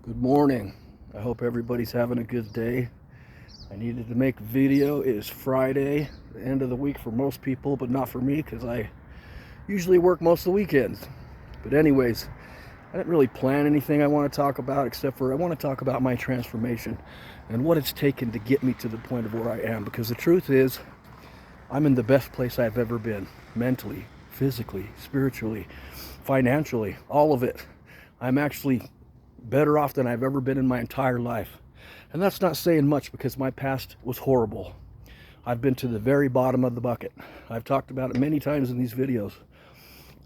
Good morning. I hope everybody's having a good day. I needed to make a video. It is Friday, the end of the week for most people, but not for me because I usually work most of the weekends. But anyways, I didn't really plan anything I want to talk about except for I want to talk about my transformation and what it's taken to get me to the point of where I am, because the truth is I'm in the best place I've ever been, mentally, physically, spiritually, financially, all of it. I'm actually better off than I've ever been in my entire life. And that's not saying much because my past was horrible. I've been to the very bottom of the bucket. I've talked about it many times in these videos.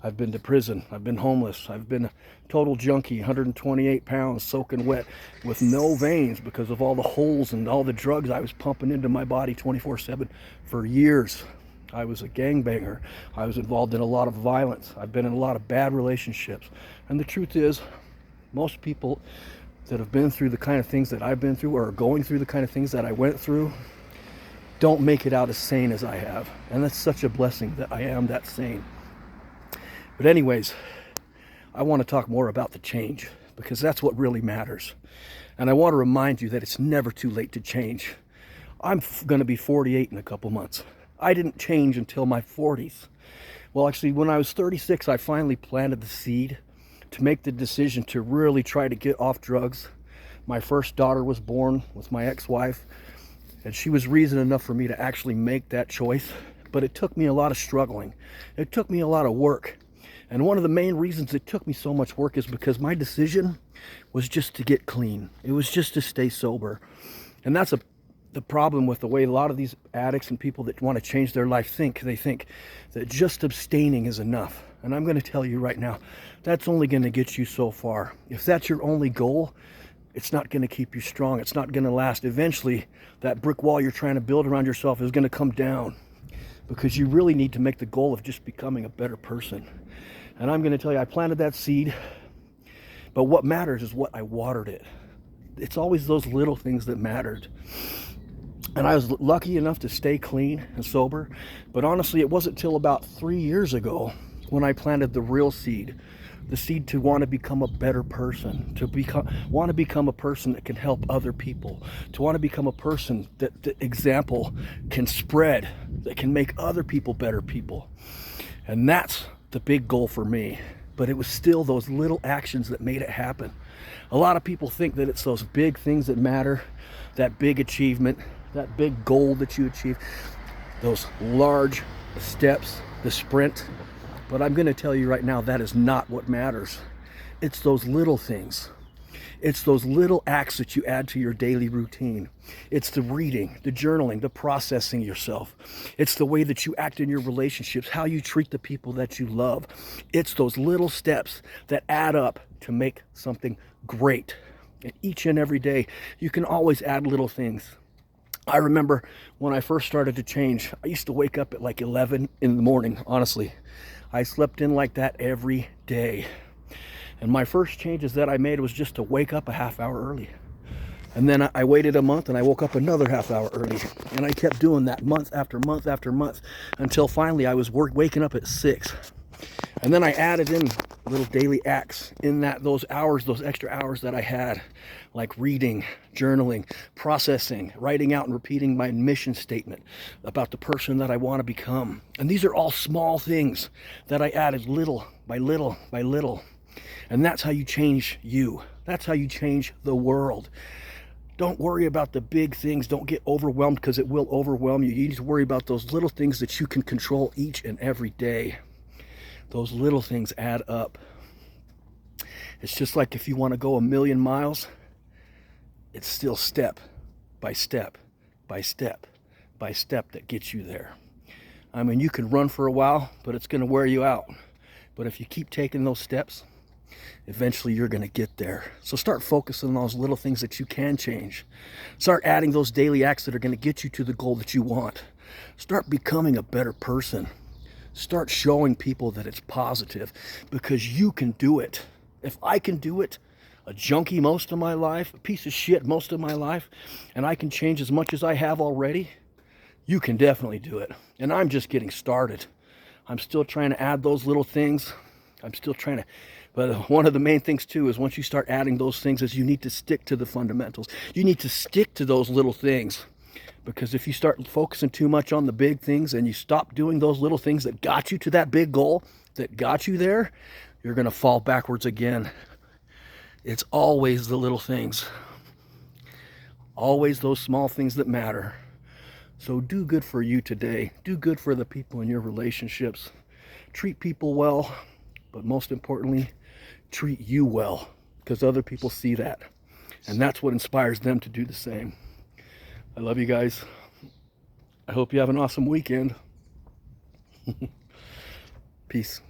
I've been to prison. I've been homeless. I've been a total junkie, 128 pounds, soaking wet with no veins because of all the holes and all the drugs I was pumping into my body 24/7 for years. I was a gangbanger. I was involved in a lot of violence. I've been in a lot of bad relationships. And the truth is, most people that have been through the kind of things that I've been through or are going through the kind of things that I went through don't make it out as sane as I have. And that's such a blessing that I am that sane. But anyways, I want to talk more about the change because that's what really matters. And I want to remind you that it's never too late to change. I'm going to be 48 in a couple months. I didn't change until my 40s. Well, actually, when I was 36, I finally planted the seed to make the decision to really try to get off drugs. My first daughter was born with my ex-wife, and she was reason enough for me to actually make that choice. But it took me a lot of struggling. It took me a lot of work. And one of the main reasons it took me so much work is because my decision was just to get clean. It was just to stay sober. And that's the problem with the way a lot of these addicts and people that want to change their life think. They think that just abstaining is enough. And I'm going to tell you right now, that's only going to get you so far. If that's your only goal, it's not going to keep you strong. It's not going to last. Eventually, that brick wall you're trying to build around yourself is going to come down because you really need to make the goal of just becoming a better person. And I'm going to tell you, I planted that seed, but what matters is what I watered it. It's always those little things that mattered. And I was lucky enough to stay clean and sober. But honestly, it wasn't till about 3 years ago when I planted the real seed. The seed to want to become a better person, to want to become a person that can help other people, to want to become a person that the example can spread, that can make other people better people. And that's the big goal for me. But it was still those little actions that made it happen. A lot of people think that it's those big things that matter, that big achievement, that big goal that you achieve, those large steps, the sprint. But I'm going to tell you right now, that is not what matters. It's those little things. It's those little acts that you add to your daily routine. It's the reading, the journaling, the processing yourself. It's the way that you act in your relationships, how you treat the people that you love. It's those little steps that add up to make something great. And each and every day, you can always add little things. I remember when I first started to change, I used to wake up at like 11 in the morning, honestly. I slept in like that every day. And my first changes that I made was just to wake up a half hour early. And then I waited a month and I woke up another half hour early. And I kept doing that month after month after month until finally I was waking up at 6. And then I added in little daily acts in those extra hours that I had, like reading, journaling, processing, writing out and repeating my mission statement about the person that I want to become. And these are all small things that I added little by little by little. And that's how you change you. That's how you change the world. Don't worry about the big things. Don't get overwhelmed because it will overwhelm you. You need to worry about those little things that you can control each and every day. Those little things add up. It's just like if you want to go 1,000,000 miles, it's still step by step by step by step that gets you there. I mean, you can run for a while, but it's going to wear you out. But if you keep taking those steps, eventually you're going to get there. So start focusing on those little things that you can change. Start adding those daily acts that are going to get you to the goal that you want. Start becoming a better person. Start showing people that it's positive because you can do it. If I can do it, a junkie most of my life, a piece of shit most of my life, and I can change as much as I have already, you can definitely do it. And I'm just getting started. I'm still trying to add those little things. I'm still trying to But one of the main things too is once you start adding those things is you need to stick to the fundamentals. You need to stick to those little things. Because if you start focusing too much on the big things and you stop doing those little things that got you to that big goal, that got you there, you're going to fall backwards again. It's always the little things. Always those small things that matter. So do good for you today. Do good for the people in your relationships. Treat people well, but most importantly, treat you well, because other people see that. And that's what inspires them to do the same. I love you guys. I hope you have an awesome weekend. Peace.